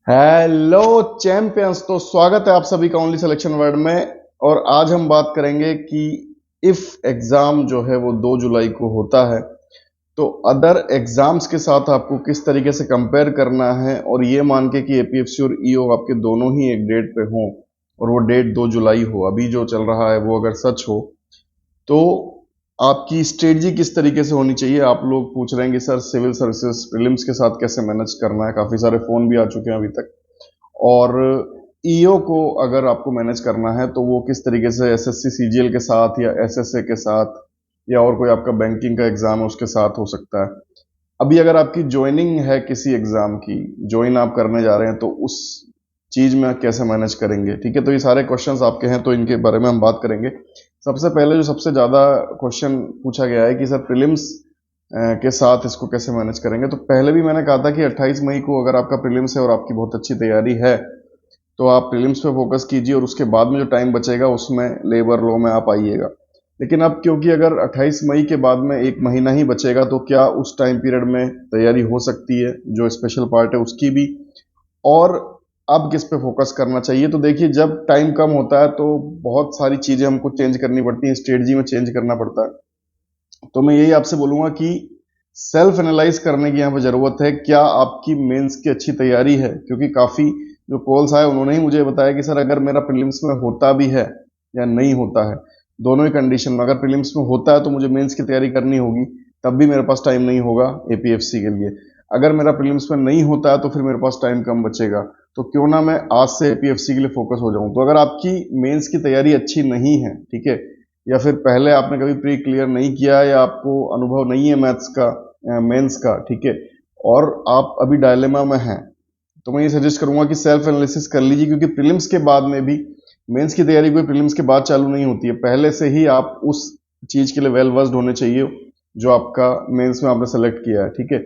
Hello champions. तो स्वागत है आप सभी का ओनली सिलेक्शन वर्ड में। और आज हम बात करेंगे कि इफ एग्जाम जो है वो 2 जुलाई को होता है तो अदर एग्जाम्स के साथ आपको किस तरीके से कंपेयर करना है, और ये मान के कि एपीएफसी और ईओ आपके दोनों ही एक डेट पे हों और वो डेट 2 जुलाई हो, अभी जो चल रहा है वो अगर सच हो तो आपकी स्ट्रेटजी किस तरीके से होनी चाहिए। आप लोग पूछ रहे हैं कि सर सिविल सर्विसेज प्रीलिम्स के साथ कैसे मैनेज करना है, काफी सारे फोन भी आ चुके हैं अभी तक। और ईओ को अगर आपको मैनेज करना है तो वो किस तरीके से एसएससी सीजीएल के साथ या एसएसए के साथ या और कोई आपका बैंकिंग का एग्जाम है उसके साथ हो सकता है। अभी अगर आपकी ज्वाइनिंग है किसी एग्जाम की, ज्वाइन आप करने जा रहे हैं, तो उस चीज में कैसे मैनेज करेंगे। ठीक है, तो ये सारे क्वेश्चंस आपके हैं तो इनके बारे में हम बात करेंगे। सबसे पहले जो सबसे ज्यादा क्वेश्चन पूछा गया है कि सर प्रीलिम्स के साथ इसको कैसे मैनेज करेंगे, तो पहले भी मैंने कहा था कि 28 मई को अगर आपका प्रीलिम्स है और आपकी बहुत अच्छी तैयारी है तो आप प्रीलिम्स पे फोकस कीजिए और उसके बाद में जो टाइम बचेगा उसमें लेबर लॉ में आप आइएगा। लेकिन अब क्योंकि अगर 28 मई के बाद में एक महीना ही बचेगा तो क्या उस टाइम पीरियड में तैयारी हो सकती है, जो स्पेशल पार्ट है उसकी भी, और अब किस पे फोकस करना चाहिए। तो देखिए, जब टाइम कम होता है तो बहुत सारी चीजें हमको चेंज करनी पड़ती हैं, स्ट्रेटजी में चेंज करना पड़ता है। तो मैं यही आपसे बोलूंगा कि सेल्फ एनालाइज करने की यहाँ पे जरूरत है, क्या आपकी मेंस की अच्छी तैयारी है। क्योंकि काफी जो कॉल्स आए उन्होंने ही मुझे बताया कि सर अगर मेरा प्रीलिम्स में होता भी है या नहीं होता है, दोनों ही कंडीशन में, अगर प्रीलिम्स में होता है तो मुझे मेंस की तैयारी करनी होगी, तब भी मेरे पास टाइम नहीं होगा एपीएफसी के लिए। अगर मेरा प्रीलिम्स में नहीं होता है तो फिर मेरे पास टाइम कम बचेगा, तो क्यों ना मैं आज से एपीएफसी के लिए फोकस हो जाऊं। तो अगर आपकी मेंस की तैयारी अच्छी नहीं है, ठीक है, या फिर पहले आपने कभी प्री क्लियर नहीं किया या आपको अनुभव नहीं है मैथ्स का, मेंस का, ठीक है, और आप अभी डायलेमा में हैं, तो मैं ये सजेस्ट करूंगा कि सेल्फ एनालिसिस कर लीजिए। क्योंकि प्रीलिम्स के बाद में भी मेंस की तैयारी कोई प्रीलिम्स के बाद चालू नहीं होती है, पहले से ही आप उस चीज के लिए वेल वर्स्ड होने चाहिए जो आपका मेंस में आपने सेलेक्ट किया है। ठीक है,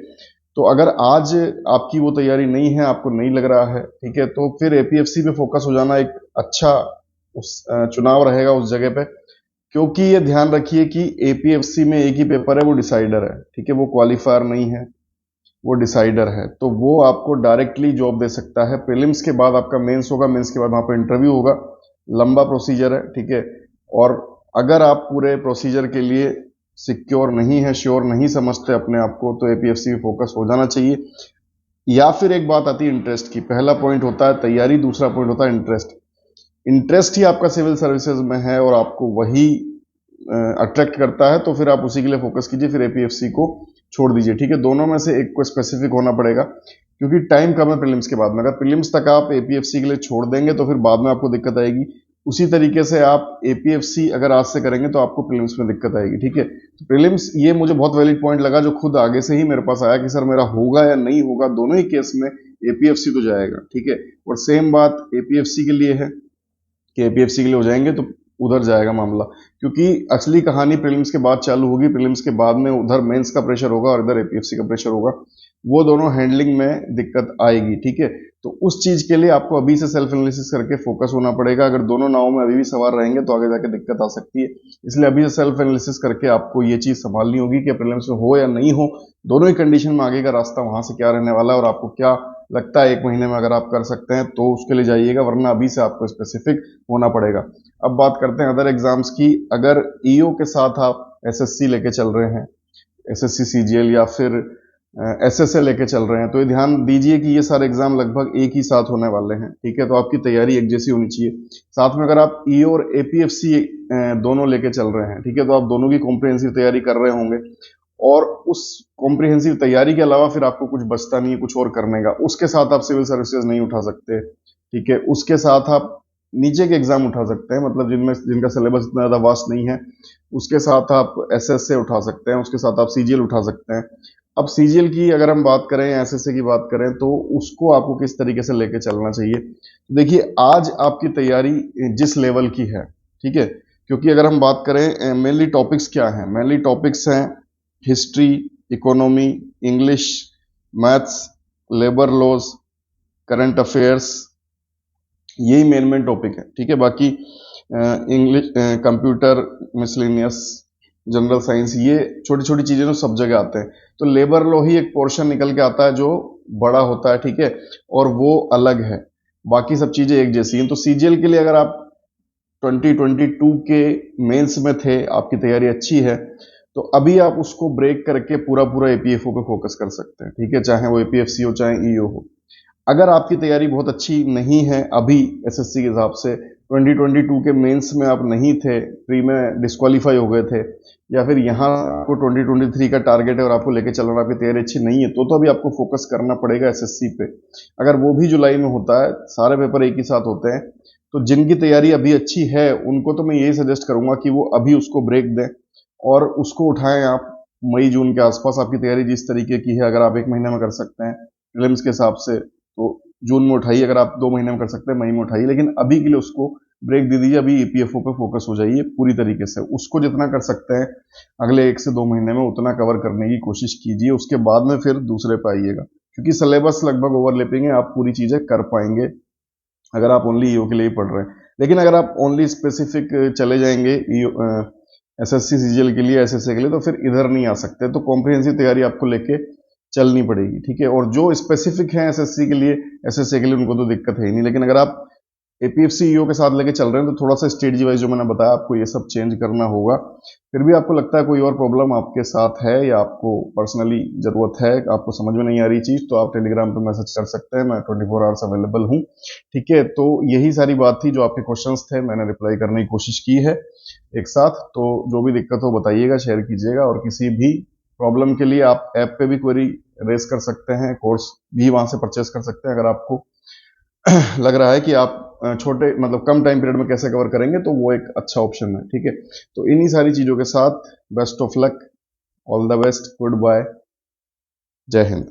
तो अगर आज आपकी वो तैयारी नहीं है, आपको नहीं लग रहा है, ठीक है, तो फिर एपीएफसी पे फोकस हो जाना एक अच्छा उस चुनाव रहेगा उस जगह पे। क्योंकि ये ध्यान रखिए कि एपीएफसी में एक ही पेपर है, वो डिसाइडर है, ठीक है, वो क्वालिफायर नहीं है, वो डिसाइडर है। तो वो आपको डायरेक्टली जॉब दे सकता है। प्रीलिम्स के बाद आपका मेंस होगा, मेंस के बाद वहां पर इंटरव्यू होगा, लंबा प्रोसीजर है, ठीक है। और अगर आप पूरे प्रोसीजर के लिए सिक्योर नहीं है, श्योर नहीं समझते अपने आप को, तो एपीएफसी में फोकस हो जाना चाहिए। या फिर एक बात आती है इंटरेस्ट की। पहला पॉइंट होता है तैयारी, दूसरा पॉइंट होता है इंटरेस्ट। इंटरेस्ट ही आपका सिविल सर्विसेज में है और आपको वही अट्रैक्ट करता है, तो फिर आप उसी के लिए फोकस कीजिए, फिर एपीएफसी को छोड़ दीजिए। ठीक है, दोनों में से एक को स्पेसिफिक होना पड़ेगा क्योंकि टाइम कम है प्रीलिम्स के बाद में। अगर प्रीलिम्स तक आप एपीएफसी के लिए छोड़ देंगे तो फिर बाद में आपको दिक्कत आएगी। उसी तरीके से आप एपीएफसी अगर आज से करेंगे तो आपको प्रीलिम्स में दिक्कत आएगी। ठीक है, तो प्रीलिम्स, ये मुझे बहुत वैलिड पॉइंट लगा जो खुद आगे से ही मेरे पास आया कि सर मेरा होगा या नहीं होगा, दोनों ही केस में एपीएफसी तो जाएगा। ठीक है, और सेम बात एपीएफसी के लिए है कि एपीएफसी के लिए हो जाएंगे तो उधर जाएगा मामला। क्योंकि असली कहानी प्रीलिम्स के बाद चालू होगी, प्रीलिम्स के बाद में उधर मेंस का प्रेशर होगा और इधर एपीएफसी का प्रेशर होगा, वो दोनों हैंडलिंग में दिक्कत आएगी। ठीक है, तो उस चीज के लिए आपको अभी से सेल्फ एनालिसिस करके फोकस होना पड़ेगा। अगर दोनों नावों में अभी भी सवार रहेंगे तो आगे जाके दिक्कत आ सकती है। इसलिए अभी से सेल्फ एनालिसिस करके आपको ये चीज संभालनी होगी कि प्रीलिम्स में हो या नहीं हो, दोनों ही कंडीशन में आगे का रास्ता वहां से क्या रहने वाला है और आपको क्या लगता है एक महीने में अगर आप कर सकते हैं तो उसके लिए जाइएगा, वरना अभी से आपको स्पेसिफिक होना पड़ेगा। अब बात करते हैं अदर एग्जाम्स की। अगर ईओ के साथ आप एसएससी लेके चल रहे हैं, एसएससी सीजीएल या फिर एसएसए लेके चल रहे हैं, तो ये ध्यान दीजिए कि ये सारे एग्जाम लगभग एक ही साथ होने वाले हैं। ठीक है, तो आपकी तैयारी एक जैसी होनी चाहिए। साथ में अगर आप ईओ और एपीएफसी दोनों लेके चल रहे हैं, ठीक है, तो आप दोनों की कॉम्प्रिहेंसिव तैयारी कर रहे होंगे और उस कॉम्प्रिहेंसिव तैयारी के अलावा फिर आपको कुछ बचता नहीं है कुछ और करने का। उसके साथ आप सिविल सर्विसेज नहीं उठा सकते, ठीक है, उसके साथ आप नीचे के एग्जाम उठा सकते हैं, मतलब जिनका सिलेबस इतना ज्यादा वास्ट नहीं है, उसके साथ आप एसएसए उठा सकते हैं, उसके साथ आप सीजीएल उठा सकते हैं। अब सीजीएल की अगर हम बात करें, एसएसए की बात करें, तो उसको आपको किस तरीके से लेके चलना चाहिए। तो देखिए, आज आपकी तैयारी जिस लेवल की है, ठीक है, क्योंकि अगर हम बात करें मेनली टॉपिक्स क्या हैं, मेनली टॉपिक्स हैं history, economy, English, maths, labour laws, current affairs, यही मेन टॉपिक है। ठीक है, बाकी English, computer, miscellaneous, general science, ये छोटी छोटी चीजें जो सब जगह आते हैं। तो लेबर लॉ ही एक पोर्शन निकल के आता है जो बड़ा होता है, ठीक है, और वो अलग है, बाकी सब चीजें एक जैसी हैं। तो सीजीएल के लिए अगर आप 2022 के मेंस में थे, आपकी तैयारी अच्छी है, तो अभी आप उसको ब्रेक करके पूरा पूरा एपीएफओ पे फोकस कर सकते हैं, ठीक है, चाहे वो एपीएफसी हो चाहे ईओ हो। अगर आपकी तैयारी बहुत अच्छी नहीं है अभी एसएससी के हिसाब से, 2022 के मेंस में आप नहीं थे, प्री में डिस्क्वालीफाई हो गए थे, या फिर यहाँ आपको 2023 का टारगेट है और आपको लेके चल रहा है, आपकी तैयारी अच्छी नहीं है, तो अभी आपको फोकस करना पड़ेगा एसएससी पे। अगर वो भी जुलाई में होता है, सारे पेपर एक ही साथ होते हैं, तो जिनकी तैयारी अभी अच्छी है उनको तो मैं यही सजेस्ट करूंगा कि वो अभी उसको ब्रेक दें और उसको उठाएं आप। मई जून के आसपास आपकी तैयारी जिस तरीके की है, अगर आप एक महीने में कर सकते हैं प्रीलिम्स के हिसाब से, तो जून में उठाइए, अगर आप 2 महीने में कर सकते हैं मई में उठाइए, लेकिन अभी के लिए उसको ब्रेक दे दीजिए। अभी ईपीएफओ पे फोकस हो जाइए पूरी तरीके से, उसको जितना कर सकते हैं अगले 1 से 2 महीने में उतना कवर करने की कोशिश कीजिए, उसके बाद में फिर दूसरे पे आइएगा, क्योंकि सिलेबस लगभग ओवरलैपिंग है, आप पूरी चीजें कर पाएंगे अगर आप ओनली ईओ के लिए ही पढ़ रहे हैं। लेकिन अगर आप ओनली स्पेसिफिक चले जाएंगे एसएससी सीजीएल के लिए, एसएससी के लिए, तो फिर इधर नहीं आ सकते, तो कॉम्प्रिहेंसिव तैयारी आपको लेके चलनी पड़ेगी, ठीक है। और जो स्पेसिफिक है एसएससी के लिए, एसएससी के लिए, उनको तो दिक्कत है ही नहीं, लेकिन अगर आप एपीएफसी ईओ के साथ लेके चल रहे हैं तो थोड़ा सा स्टेज वाइज जो मैंने बताया आपको ये सब चेंज करना होगा। फिर भी आपको लगता है कोई और प्रॉब्लम आपके साथ है या आपको पर्सनली जरूरत है, आपको समझ में नहीं आ रही चीज, तो आप टेलीग्राम पे मैसेज कर सकते हैं, मैं 24 आवर्स अवेलेबल हूँ, ठीक है। तो यही सारी बात थी, जो आपके क्वेश्चंस थे मैंने रिप्लाई करने की कोशिश की है एक साथ। तो जो भी दिक्कत हो बताइएगा, शेयर कीजिएगा, और किसी भी प्रॉब्लम के लिए आप ऐप पे भी क्वेरी रेज कर सकते हैं, कोर्स भी वहां से परचेस कर सकते हैं। अगर आपको लग रहा है कि आप छोटे मतलब कम टाइम पीरियड में कैसे कवर करेंगे, तो वो एक अच्छा ऑप्शन है, ठीक है। तो इन्हीं सारी चीजों के साथ best of luck, all the best, goodbye, जय हिंद।